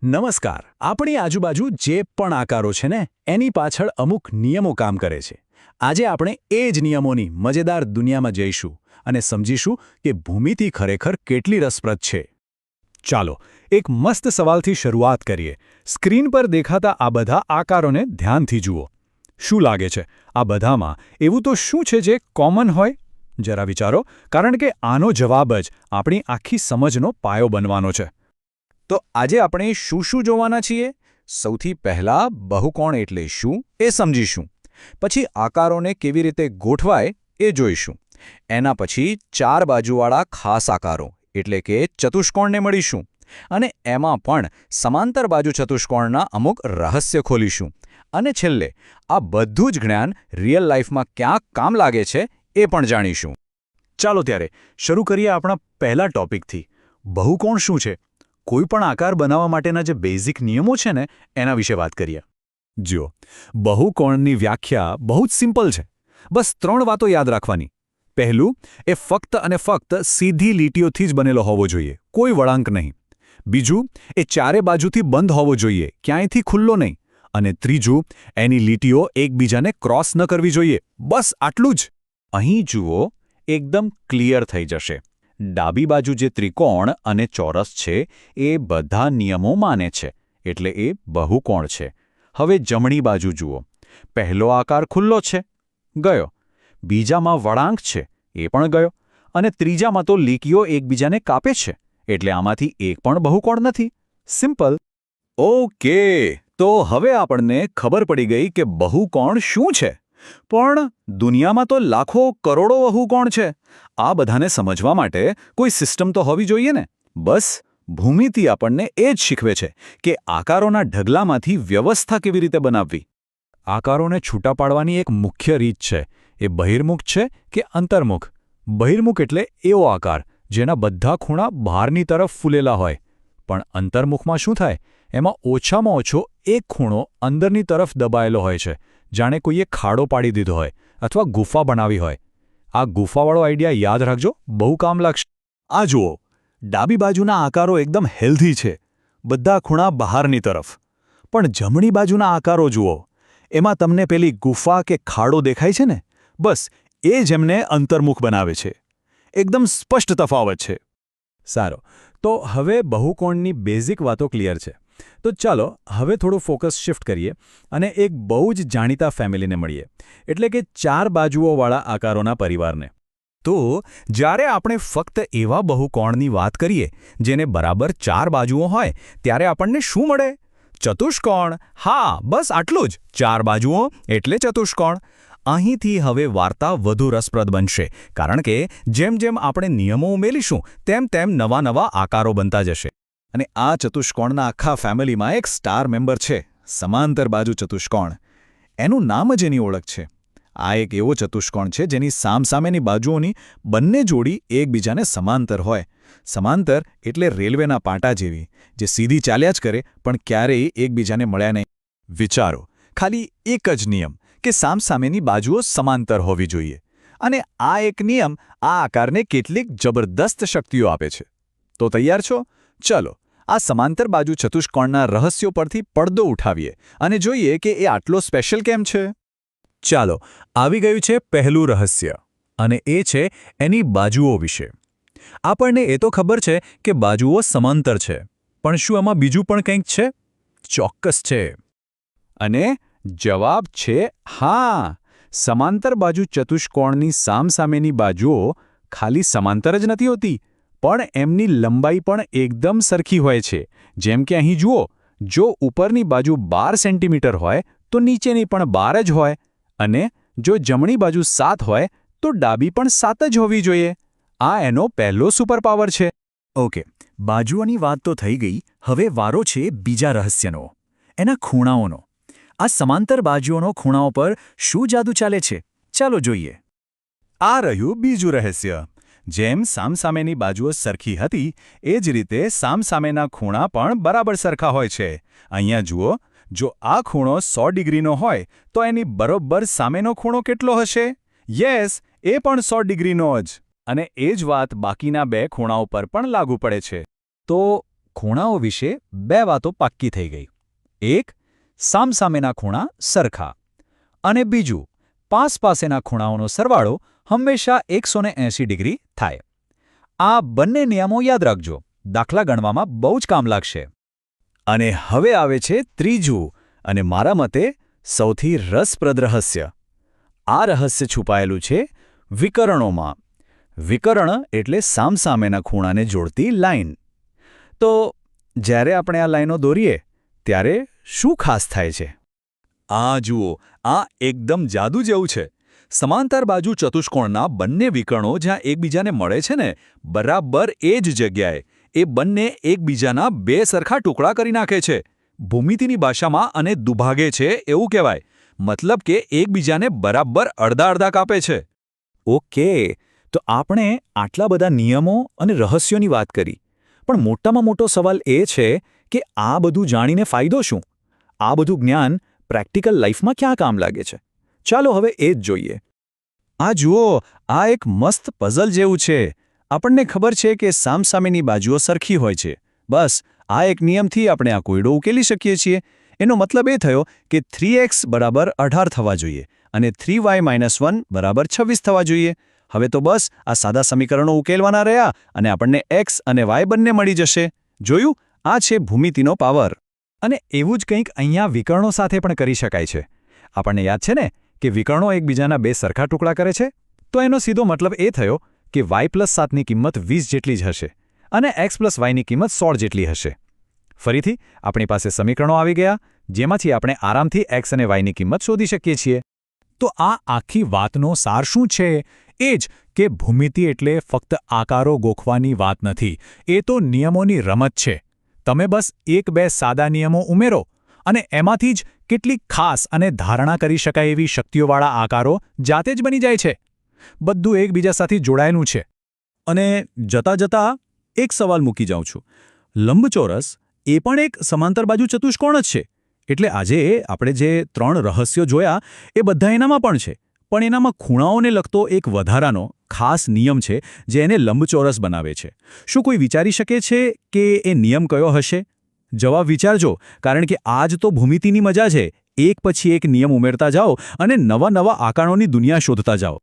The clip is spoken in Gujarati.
નમસ્કાર. આપણી આજુબાજુ જે પણ આકારો છે ને એની પાછળ અમુક નિયમો કામ કરે છે. આજે આપણે એ જ નિયમોની મજેદાર દુનિયામાં જઈશું અને સમજીશું કે ભૂમિતિ ખરેખર કેટલી રસપ્રદ છે. ચાલો એક મસ્ત સવાલથી શરૂઆત કરીએ. સ્ક્રીન પર દેખાતા આ બધા આકારોને ધ્યાનથી જુઓ. શું લાગે છે આ બધામાં એવું તો શું છે જે કોમન હોય? જરા વિચારો, કારણ કે આનો જવાબ જ આપણી આખી સમજનો પાયો બનવાનો છે. તો આજે આપણે શું જોવાના છીએ? સૌથી પહેલા બહુકોણ એટલે શું એ સમજીશું. પછી આકારોને કેવી રીતે ગોઠવાય એ જોઈશું. એના પછી ચાર બાજુવાળા ખાસ આકારો એટલે કે ચતુષ્કોણને મળીશું. અને એમાં પણ સમાંતર બાજુ ચતુષ્કોણના અમુક રહસ્ય ખોલીશું. અને છેલ્લે આ બધું જ જ્ઞાન રિયલ લાઈફમાં ક્યાં કામ લાગે છે એ પણ જાણીશું. ચાલો ત્યારે શરૂ કરીએ આપણા પહેલા ટોપિકથી. બહુકોણ શું છે? કોઈ પણ આકાર બનાવવા માટેના જે બેઝિક નિયમો છે ને એના વિશે વાત કરીએ. જુઓ, બહુકોણની વ્યાખ્યા બહુ જ સિમ્પલ છે. બસ 3 વાતો યાદ રાખવાની. પહેલું, એ ફક્ત અને ફક્ત સીધી લીટીઓથી જ બનેલો હોવો જોઈએ, કોઈ વળાંક નહીં. બીજું, એ ચારે બાજુથી બંધ હોવો જોઈએ, ક્યાંયથી ખુલ્લો નહીં. અને ત્રીજું, એની લીટીઓ એકબીજાને ક્રોસ ન કરવી જોઈએ. બસ આટલું જ. અહીં જુઓ, એકદમ ક્લિયર થઈ જશે. ડાબી બાજુ જે ત્રિકોણ અને ચોરસ છે એ બધા નિયમો માને છે, એટલે એ બહુકોણ છે. હવે જમણી બાજુ જુઓ. પહેલો આકાર ખુલ્લો છે, ગયો. બીજામાં વળાંક છે, એ પણ ગયો. અને ત્રીજામાં તો લીટીઓ એકબીજાને કાપે છે, એટલે આમાંથી એક પણ બહુકોણ નથી. સિમ્પલ. ઓકે, તો હવે આપણને ખબર પડી ગઈ કે બહુકોણ શું છે. પણ દુનિયામાં તો લાખો કરોડો બહુકોણ છે. આ બધાને સમજવા માટે કોઈ સિસ્ટમ તો હોવી જોઈએ ને. બસ ભૂમિતિ આપણને એ જ શીખવે છે કે આકારોના ઢગલામાંથી વ્યવસ્થા કેવી રીતે બનાવવી. આકારોને છૂટા પાડવાની એક મુખ્ય રીત છે. એ બહિર્મુખ છે કે અંતર્મુખ? બહિર્મુખ એટલે એવો આકાર જેના બધા ખૂણા બહારની તરફ ફૂલેલા હોય. પણ અંતર્મુખમાં શું થાય? એમાં ઓછામાં ઓછો એક ખૂણો અંદરની તરફ દબાયેલો હોય છે, જાણે કોઈએ ખાડો પાડી દીધો હોય અથવા ગુફા બનાવી હોય. આ ગુફાવાળો આઈડિયા યાદ રાખજો, બહુ કામ લાગશે. આ જુઓ, ડાબી બાજુના આકારો એકદમ હેલ્ધી છે, બધા ખૂણા બહારની તરફ. પણ જમણી બાજુના આકારો જુઓ, એમાં તમને પેલી ગુફા કે ખાડો દેખાય છે ને? બસ એ જ એમને અંતર્મુખ બનાવે છે. એકદમ સ્પષ્ટ તફાવત છે. સારો, તો હવે બહુકોણની બેઝિક વાતો ક્લિયર છે. તો ચાલો હવે થોડું ફોકસ શિફ્ટ કરીએ અને એક બહુ જ જાણીતા ફેમિલીને મળીએ, એટલે કે ચાર બાજુઓવાળા આકારોના પરિવારને. તો જ્યારે આપણે ફક્ત એવા બહુકોણની વાત કરીએ જેને બરાબર 4 બાજુઓ હોય, ત્યારે આપણને શું મળે? ચતુષ્કોણ. હા, બસ આટલું જ. 4 બાજુઓ એટલે ચતુષ્કોણ. અહીંથી હવે વાર્તા વધુ રસપ્રદ બનશે, કારણ કે જેમ જેમ આપણે નિયમો ઉમેરીશું તેમ તેમ નવા નવા આકારો બનતા જશે. અને આ ચતુષ્કોણના આખા ફેમિલીમાં એક સ્ટાર મેમ્બર છે, સમાંતર બાજુ ચતુષ્કોણ. એનું નામ જ એની ઓળખ છે. આ એક એવો ચતુષ્કોણ છે જેની સામસામેની બાજુઓની બંને જોડી એકબીજાને સમાંતર હોય. સમાંતર એટલે રેલવેના પાટા જેવી, જે સીધી ચાલ્યા જ કરે પણ ક્યારેય એકબીજાને મળ્યા નહીં. વિચારો, ખાલી એક જ નિયમ કે સામસામેની બાજુઓ સમાંતર હોવી જોઈએ. અને આ એક નિયમ આ આકારને કેટલીક જબરદસ્ત શક્તિઓ આપે છે. તો તૈયાર છો? ચલો આ સમાંતર બાજુ ચતુષ્કોણના રહસ્યો પરથી પડદો ઉઠાવીએ અને જોઈએ કે એ આટલો સ્પેશિયલ કેમ છે. ચાલો, આવી ગયું છે પહેલું રહસ્ય, અને એ છે એની બાજુઓ વિશે. આપણને એ તો ખબર છે કે બાજુઓ સમાંતર છે, પણ શું એમાં બીજું પણ કંઈક છે? ચોક્કસ છે. અને જવાબ છે હા. સમાંતર બાજુ ચતુષ્કોણની સામસામેની બાજુઓ ખાલી સમાંતર જ નથી હોતી, પણ એમની લંબાઈ પણ એકદમ સરખી હોય છે. જેમ કે અહીં જુઓ, જો ઉપરની બાજુ 12 સેન્ટીમીટર હોય તો નીચેની પણ 12 જ હોય. અને જો જમણી બાજુ 7 હોય તો ડાબી પણ 7 જ હોવી જોઈએ. આ એનો પહેલો સુપરપાવર છે. ઓકે, બાજુઓની વાત તો થઈ ગઈ. હવે વારો છે બીજા રહસ્યનો, એના ખૂણાઓનો. આ સમાંતર બાજુઓનો ખૂણાઓ પર શું જાદુ ચાલે છે? ચાલો જોઈએ. આ રહ્યું બીજું રહસ્ય. જેમ સામસામેની બાજુઓ સરખી હતી, એ જ રીતે સામસામેના ખૂણા પણ બરાબર સરખા હોય છે. અહીંયા જુઓ, જો આ ખૂણો 100 ડિગ્રીનો હોય તો એની બરોબર સામેનો ખૂણો કેટલો હશે? યસ, એ પણ 100 ડિગ્રીનો જ. અને એ જ વાત બાકીના બે ખૂણાઓ પર પણ લાગુ પડે છે. તો ખૂણાઓ વિશે 2 વાતો પાક્કી થઈ ગઈ. એક, સામસામેના ખૂણા સરખા. અને બીજું, પાસપાસેના ખૂણાઓનો સરવાળો હંમેશા 180 ડિગ્રી થાય. આ બંને નિયમો યાદ રાખજો. દાખલા ગણવામાં બહુ જ કામ લાગશે. અને હવે આવે છે ત્રીજું અને મારા મતે સૌથી રસપ્રદ રહસ્ય. આ રહસ્ય છુપાયેલું છે વિકર્ણોમાં. વિકર્ણ એટલે સામસામેના ખૂણાને જોડતી લાઈન. તો જ્યારે આપણે આ લાઈનો દોરીએ ત્યારે શું ખાસ થાય છે? આ જુઓ, આ એકદમ જાદુ જેવું છે. સમાંતર બાજુ ચતુષ્કોણના બંને વિકર્ણો જ્યાં એકબીજાને મળે છે ને, બરાબર એ જ જગ્યાએ એ બંને એકબીજાના 2 સરખા ટુકડા કરી નાખે છે. ભૂમિતિની ભાષામાં આને દુભાગે છે એવું કહેવાય. મતલબ કે એકબીજાને બરાબર અડધા કાપે છે. ઓકે, તો આપણે આટલા બધા નિયમો અને રહસ્યોની વાત કરી. પણ મોટામાં મોટો સવાલ એ છે કે આ બધું જાણીને ફાયદો શું? આ બધું જ્ઞાન પ્રેક્ટિકલ લાઈફમાં ક્યાં કામ લાગે છે? ચાલો હવે એ જ જોઈએ. આ જુઓ, આ એક મસ્ત પઝલ જેવું છે. આપણને ખબર છે કે સામસામેની બાજુઓ સરખી હોય છે. બસ આ એક નિયમથી આપણે આ કોયડો ઉકેલી શકીએ છીએ. એનો મતલબ એ થયો કે 3x = 18 થવા જોઈએ અને 3y - 1 = 26 થવા જોઈએ. હવે તો બસ આ સાદા સમીકરણો ઉકેલવાના રહ્યા અને આપણને x અને y બંને મળી જશે. જોયું? આ છે ભૂમિતિનો પાવર. અને એવું જ કંઈક અહીંયા વિકર્ણો સાથે પણ કરી શકાય છે. આપણને યાદ છે ને કે વિકર્ણો એકબીજાના 2 સરખા ટુકડા કરે છે? તો એનો સીધો મતલબ એ થયો કે y + 7ની કિંમત 20 જેટલી જ હશે અને x + yની કિંમત 16 જેટલી હશે. ફરીથી આપણી પાસે સમીકરણો આવી ગયા જેમાંથી આપણે આરામથી x અને yની કિંમત શોધી શકીએ છીએ. તો આ આખી વાતનો સાર શું છે? એ જ કે ભૂમિતિ એટલે ફક્ત આકારો ગોખવાની વાત નથી. એ તો નિયમોની રમત છે. તમે બસ 1-2 સાદા નિયમો ઉમેરો અને એમાંથી જ કેટલીક ખાસ અને ધારણા કરી શકાય એવી શક્તિઓવાળા આકારો જાતે જ બની જાય છે. બધું એકબીજા સાથે જોડાયેલું છે. અને જતાં જતાં એક સવાલ મૂકી જાઉં છું. લંબચોરસ એ પણ એક સમાંતર બાજુ ચતુષ્કોણ જ છે. એટલે આજે આપણે જે 3 રહસ્યો જોયા એ બધા એનામાં પણ છે. પણ એનામાં ખૂણાઓને લગતો એક વધારાનો ખાસ નિયમ છે જે એને લંબચોરસ બનાવે છે. શું કોઈ વિચારી શકે છે કે એ નિયમ કયો હશે? જવાબ વિચારજો, કારણ કે આજ તો ભૂમિતિની મજા છે. એક પછી એક નિયમ ઉમેરતા જાઓ અને નવા આકારોની દુનિયા શોધતા જાઓ.